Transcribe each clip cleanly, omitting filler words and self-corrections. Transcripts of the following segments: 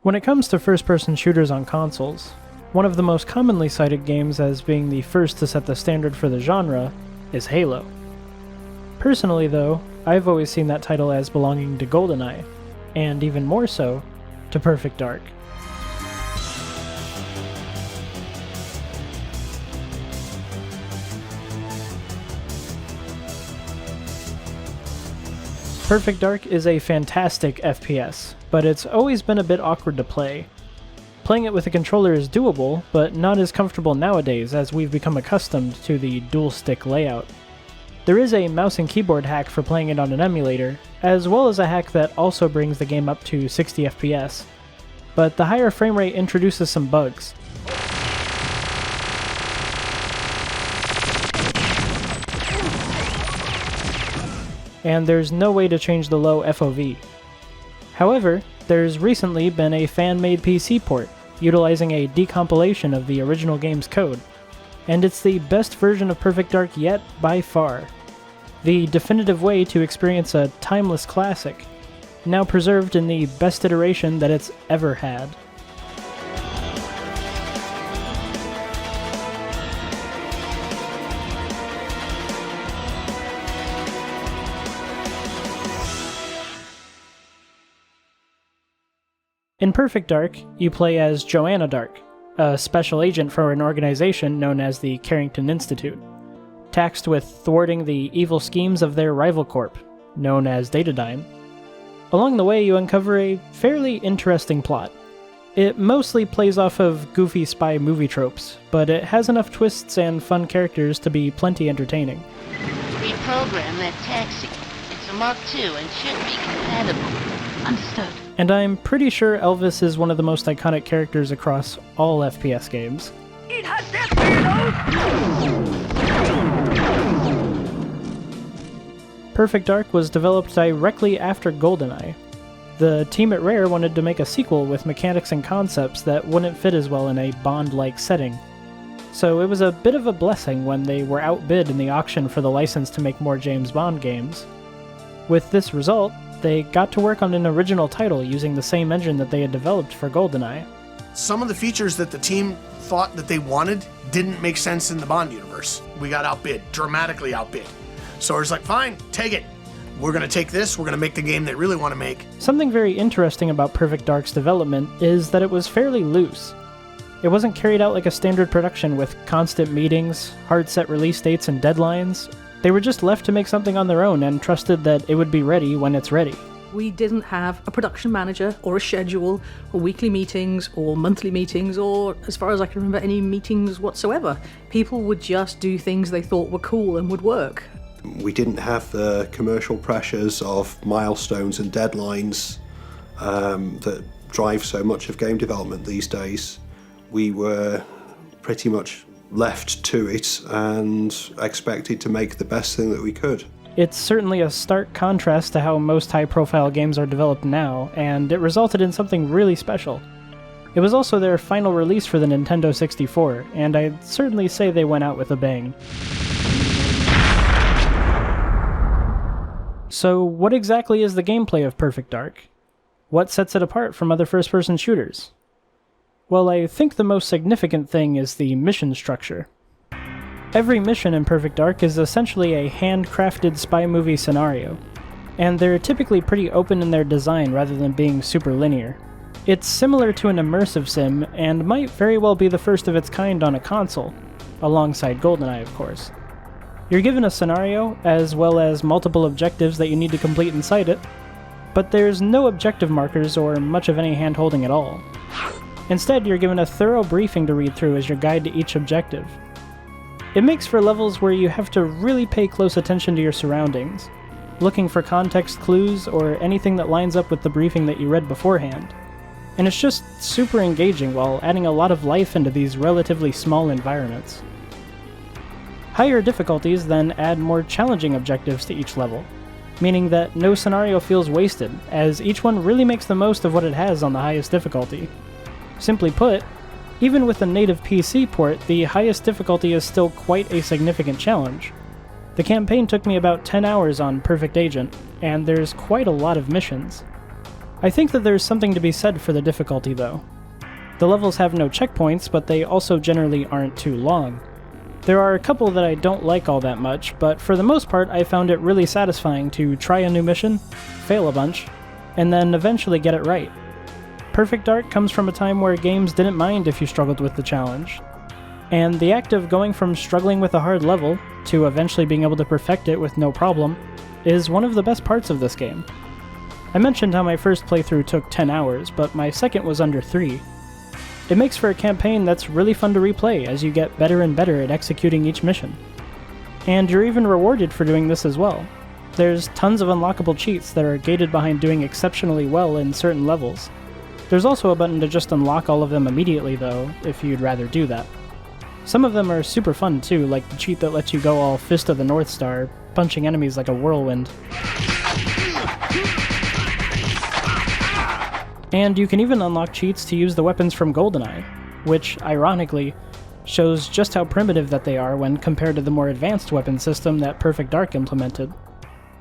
When it comes to first-person shooters on consoles, one of the most commonly cited games as being the first to set the standard for the genre is Halo. Personally though, I've always seen that title as belonging to Goldeneye, and even more so, to Perfect Dark. Perfect Dark is a fantastic FPS, but it's always been a bit awkward to play. Playing it with a controller is doable, but not as comfortable nowadays as we've become accustomed to the dual-stick layout. There is a mouse and keyboard hack for playing it on an emulator, as well as a hack that also brings the game up to 60 FPS, but the higher frame rate introduces some bugs. And there's no way to change the low FOV. However, there's recently been a fan-made PC port, utilizing a decompilation of the original game's code, and it's the best version of Perfect Dark yet by far. The definitive way to experience a timeless classic, now preserved in the best iteration that it's ever had. In Perfect Dark, you play as Joanna Dark, a special agent for an organization known as the Carrington Institute, tasked with thwarting the evil schemes of their rival corp, known as Datadyne. Along the way, you uncover a fairly interesting plot. It mostly plays off of goofy spy movie tropes, but it has enough twists and fun characters to be plenty entertaining. Reprogram that taxi. It's a Mark II and should be compatible. Understood. And I'm pretty sure Elvis is one of the most iconic characters across all FPS games. It has that payload! Perfect Dark was developed directly after Goldeneye. The team at Rare wanted to make a sequel with mechanics and concepts that wouldn't fit as well in a Bond-like setting. So it was a bit of a blessing when they were outbid in the auction for the license to make more James Bond games. With this result, they got to work on an original title using the same engine that they had developed for Goldeneye. Some of the features that the team thought that they wanted didn't make sense in the Bond universe. We got outbid, dramatically outbid. So it's like, fine, take it. We're going to take this, we're going to make the game they really want to make. Something very interesting about Perfect Dark's development is that it was fairly loose. It wasn't carried out like a standard production with constant meetings, hard set release dates and deadlines. They were just left to make something on their own and trusted that it would be ready when it's ready. We didn't have a production manager or a schedule or weekly meetings or monthly meetings or, as far as I can remember, any meetings whatsoever. People would just do things they thought were cool and would work. We didn't have the commercial pressures of milestones and deadlines that drive so much of game development these days. We were pretty much left to it and expected to make the best thing that we could. It's certainly a stark contrast to how most high-profile games are developed now, and it resulted in something really special. It was also their final release for the Nintendo 64, and I'd certainly say they went out with a bang. So what exactly is the gameplay of Perfect Dark? What sets it apart from other first-person shooters? Well, I think the most significant thing is the mission structure. Every mission in Perfect Dark is essentially a handcrafted spy movie scenario, and they're typically pretty open in their design rather than being super linear. It's similar to an immersive sim, and might very well be the first of its kind on a console, alongside Goldeneye of course. You're given a scenario, as well as multiple objectives that you need to complete inside it, but there's no objective markers or much of any hand-holding at all. Instead, you're given a thorough briefing to read through as your guide to each objective. It makes for levels where you have to really pay close attention to your surroundings, looking for context clues or anything that lines up with the briefing that you read beforehand. And it's just super engaging while adding a lot of life into these relatively small environments. Higher difficulties then add more challenging objectives to each level, meaning that no scenario feels wasted, as each one really makes the most of what it has on the highest difficulty. Simply put, even with a native PC port, the highest difficulty is still quite a significant challenge. The campaign took me about 10 hours on Perfect Agent, and there's quite a lot of missions. I think that there's something to be said for the difficulty though. The levels have no checkpoints, but they also generally aren't too long. There are a couple that I don't like all that much, but for the most part I found it really satisfying to try a new mission, fail a bunch, and then eventually get it right. Perfect Dark comes from a time where games didn't mind if you struggled with the challenge. And the act of going from struggling with a hard level to eventually being able to perfect it with no problem is one of the best parts of this game. I mentioned how my first playthrough took 10 hours, but my second was under 3. It makes for a campaign that's really fun to replay as you get better and better at executing each mission. And you're even rewarded for doing this as well. There's tons of unlockable cheats that are gated behind doing exceptionally well in certain levels. There's also a button to just unlock all of them immediately though, if you'd rather do that. Some of them are super fun too, like the cheat that lets you go all Fist of the North Star, punching enemies like a whirlwind. And you can even unlock cheats to use the weapons from Goldeneye, which, ironically, shows just how primitive that they are when compared to the more advanced weapon system that Perfect Dark implemented.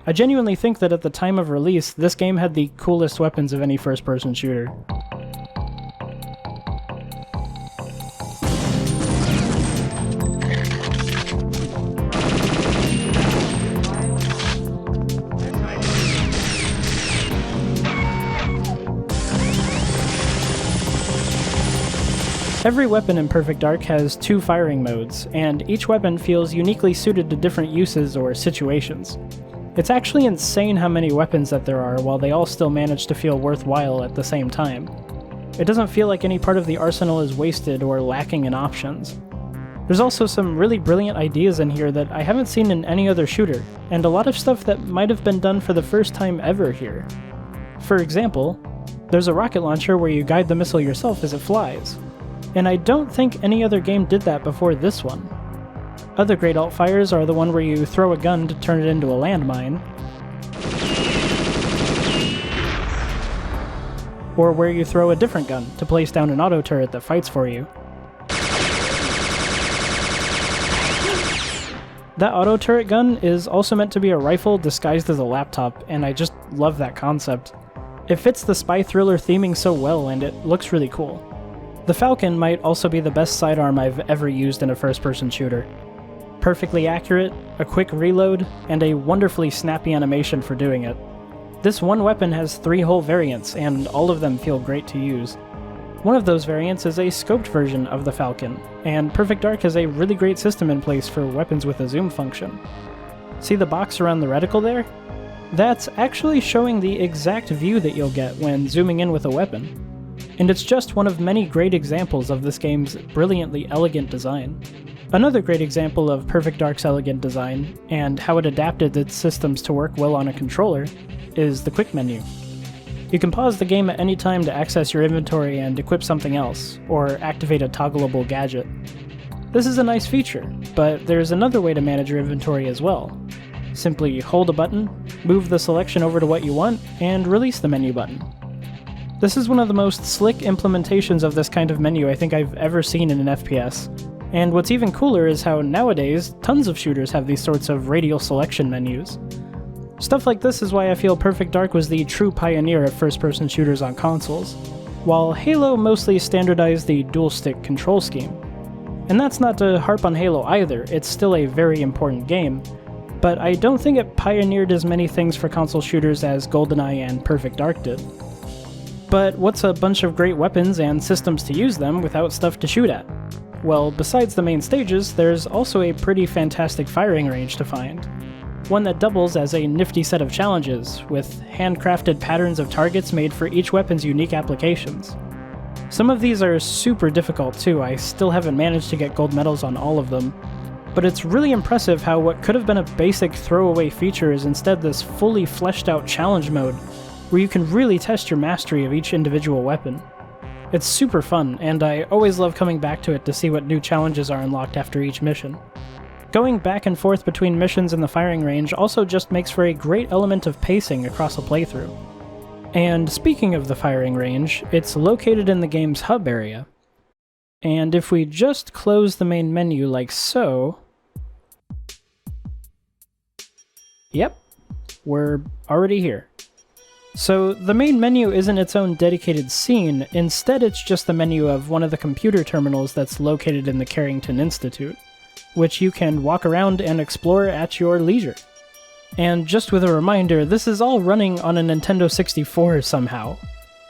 I genuinely think that at the time of release, this game had the coolest weapons of any first-person shooter. Every weapon in Perfect Dark has 2 firing modes, and each weapon feels uniquely suited to different uses or situations. It's actually insane how many weapons that there are while they all still manage to feel worthwhile at the same time. It doesn't feel like any part of the arsenal is wasted or lacking in options. There's also some really brilliant ideas in here that I haven't seen in any other shooter, and a lot of stuff that might have been done for the first time ever here. For example, there's a rocket launcher where you guide the missile yourself as it flies. And I don't think any other game did that before this one. Other great alt-fires are the one where you throw a gun to turn it into a landmine, or where you throw a different gun to place down an auto turret that fights for you. That auto turret gun is also meant to be a rifle disguised as a laptop, and I just love that concept. It fits the spy thriller theming so well, and it looks really cool. The Falcon might also be the best sidearm I've ever used in a first-person shooter. Perfectly accurate, a quick reload, and a wonderfully snappy animation for doing it. This one weapon has 3 whole variants, and all of them feel great to use. One of those variants is a scoped version of the Falcon, and Perfect Dark has a really great system in place for weapons with a zoom function. See the box around the reticle there? That's actually showing the exact view that you'll get when zooming in with a weapon. And it's just one of many great examples of this game's brilliantly elegant design. Another great example of Perfect Dark's elegant design, and how it adapted its systems to work well on a controller, is the quick menu. You can pause the game at any time to access your inventory and equip something else, or activate a toggleable gadget. This is a nice feature, but there's another way to manage your inventory as well. Simply hold a button, move the selection over to what you want, and release the menu button. This is one of the most slick implementations of this kind of menu I think I've ever seen in an FPS. And what's even cooler is how nowadays, tons of shooters have these sorts of radial selection menus. Stuff like this is why I feel Perfect Dark was the true pioneer of first-person shooters on consoles, while Halo mostly standardized the dual-stick control scheme. And that's not to harp on Halo either, it's still a very important game, but I don't think it pioneered as many things for console shooters as GoldenEye and Perfect Dark did. But what's a bunch of great weapons and systems to use them without stuff to shoot at? Well, besides the main stages, there's also a pretty fantastic firing range to find. One that doubles as a nifty set of challenges, with handcrafted patterns of targets made for each weapon's unique applications. Some of these are super difficult too, I still haven't managed to get gold medals on all of them, but it's really impressive how what could have been a basic throwaway feature is instead this fully fleshed out challenge mode, where you can really test your mastery of each individual weapon. It's super fun, and I always love coming back to it to see what new challenges are unlocked after each mission. Going back and forth between missions in the firing range also just makes for a great element of pacing across a playthrough. And speaking of the firing range, it's located in the game's hub area. And if we just close the main menu like so... Yep, we're already here. So the main menu isn't its own dedicated scene, instead it's just the menu of one of the computer terminals that's located in the Carrington Institute, which you can walk around and explore at your leisure. And just with a reminder, this is all running on a Nintendo 64 somehow.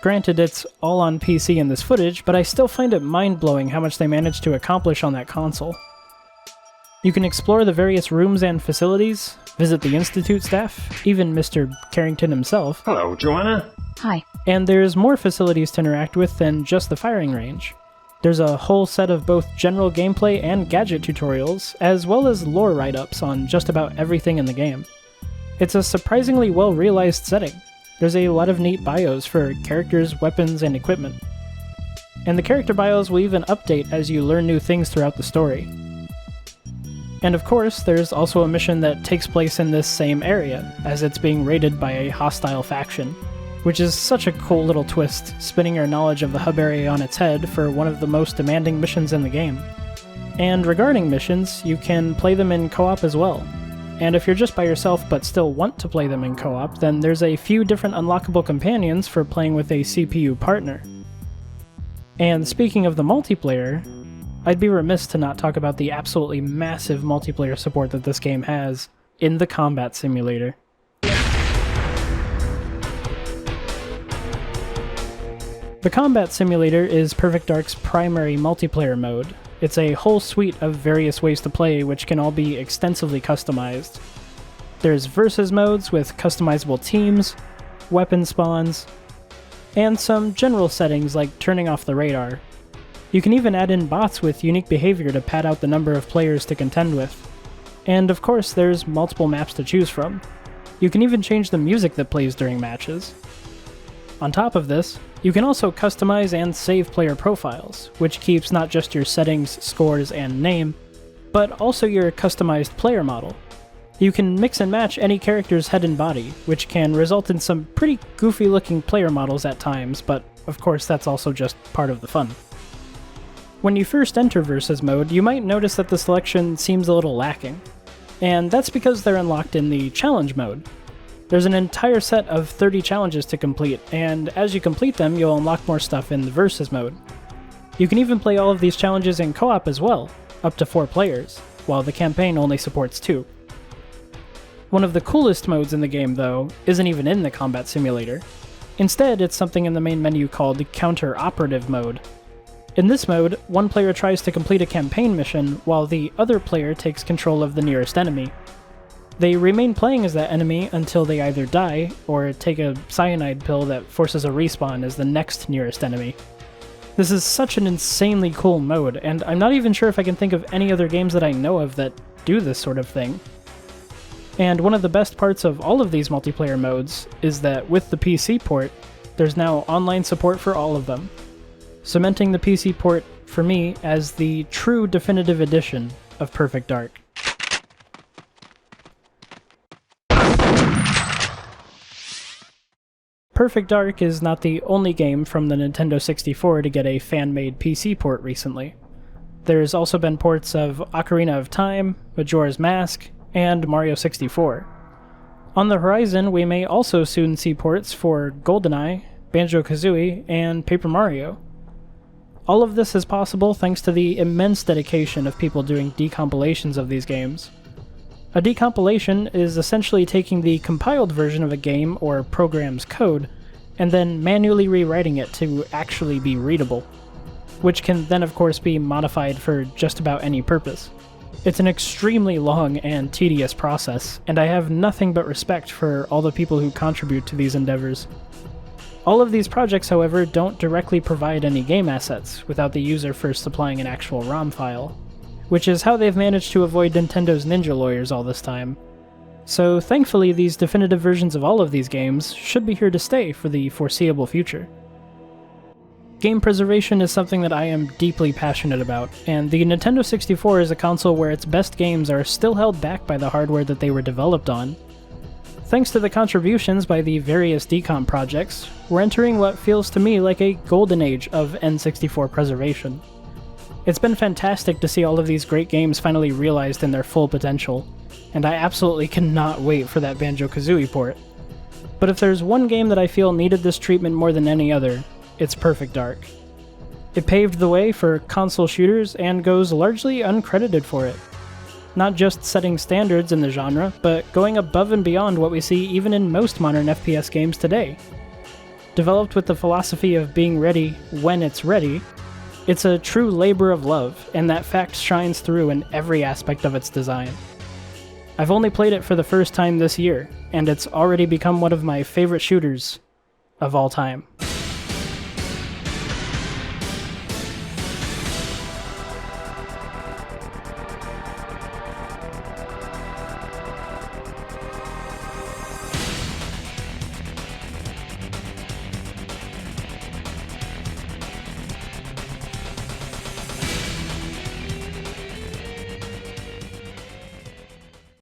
Granted, it's all on PC in this footage, but I still find it mind-blowing how much they managed to accomplish on that console. You can explore the various rooms and facilities, visit the Institute staff, even Mr. Carrington himself. Hello, Joanna. Hi. And there's more facilities to interact with than just the firing range. There's a whole set of both general gameplay and gadget tutorials, as well as lore write-ups on just about everything in the game. It's a surprisingly well-realized setting. There's a lot of neat bios for characters, weapons, and equipment. And the character bios will even update as you learn new things throughout the story. And of course, there's also a mission that takes place in this same area, as it's being raided by a hostile faction, which is such a cool little twist, spinning your knowledge of the hub area on its head for one of the most demanding missions in the game. And regarding missions, you can play them in co-op as well. And if you're just by yourself but still want to play them in co-op, then there's a few different unlockable companions for playing with a CPU partner. And speaking of the multiplayer, I'd be remiss to not talk about the absolutely massive multiplayer support that this game has in the combat simulator. The combat simulator is Perfect Dark's primary multiplayer mode. It's a whole suite of various ways to play which can all be extensively customized. There's versus modes with customizable teams, weapon spawns, and some general settings like turning off the radar. You can even add in bots with unique behavior to pad out the number of players to contend with. And of course, there's multiple maps to choose from. You can even change the music that plays during matches. On top of this, you can also customize and save player profiles, which keeps not just your settings, scores, and name, but also your customized player model. You can mix and match any character's head and body, which can result in some pretty goofy looking player models at times, but of course that's also just part of the fun. When you first enter Versus mode, you might notice that the selection seems a little lacking, and that's because they're unlocked in the Challenge mode. There's an entire set of 30 challenges to complete, and as you complete them, you'll unlock more stuff in the Versus mode. You can even play all of these challenges in co-op as well, up to 4 players, while the campaign only supports 2. One of the coolest modes in the game, though, isn't even in the combat simulator. Instead, it's something in the main menu called Counter-Operative mode. In this mode, one player tries to complete a campaign mission, while the other player takes control of the nearest enemy. They remain playing as that enemy until they either die, or take a cyanide pill that forces a respawn as the next nearest enemy. This is such an insanely cool mode, and I'm not even sure if I can think of any other games that I know of that do this sort of thing. And one of the best parts of all of these multiplayer modes is that with the PC port, there's now online support for all of them, cementing the PC port for me as the true definitive edition of Perfect Dark. Perfect Dark is not the only game from the Nintendo 64 to get a fan-made PC port recently. There's also been ports of Ocarina of Time, Majora's Mask, and Mario 64. On the horizon, we may also soon see ports for Goldeneye, Banjo-Kazooie, and Paper Mario. All of this is possible thanks to the immense dedication of people doing decompilations of these games. A decompilation is essentially taking the compiled version of a game or program's code and then manually rewriting it to actually be readable, which can then of course be modified for just about any purpose. It's an extremely long and tedious process, and I have nothing but respect for all the people who contribute to these endeavors. All of these projects, however, don't directly provide any game assets without the user first supplying an actual ROM file, which is how they've managed to avoid Nintendo's ninja lawyers all this time. So thankfully, these definitive versions of all of these games should be here to stay for the foreseeable future. Game preservation is something that I am deeply passionate about, and the Nintendo 64 is a console where its best games are still held back by the hardware that they were developed on. Thanks to the contributions by the various decomp projects, we're entering what feels to me like a golden age of N64 preservation. It's been fantastic to see all of these great games finally realized in their full potential, and I absolutely cannot wait for that Banjo-Kazooie port. But if there's one game that I feel needed this treatment more than any other, it's Perfect Dark. It paved the way for console shooters and goes largely uncredited for it. Not just setting standards in the genre, but going above and beyond what we see even in most modern FPS games today. Developed with the philosophy of being ready when it's ready, it's a true labor of love, and that fact shines through in every aspect of its design. I've only played it for the first time this year, and it's already become one of my favorite shooters of all time.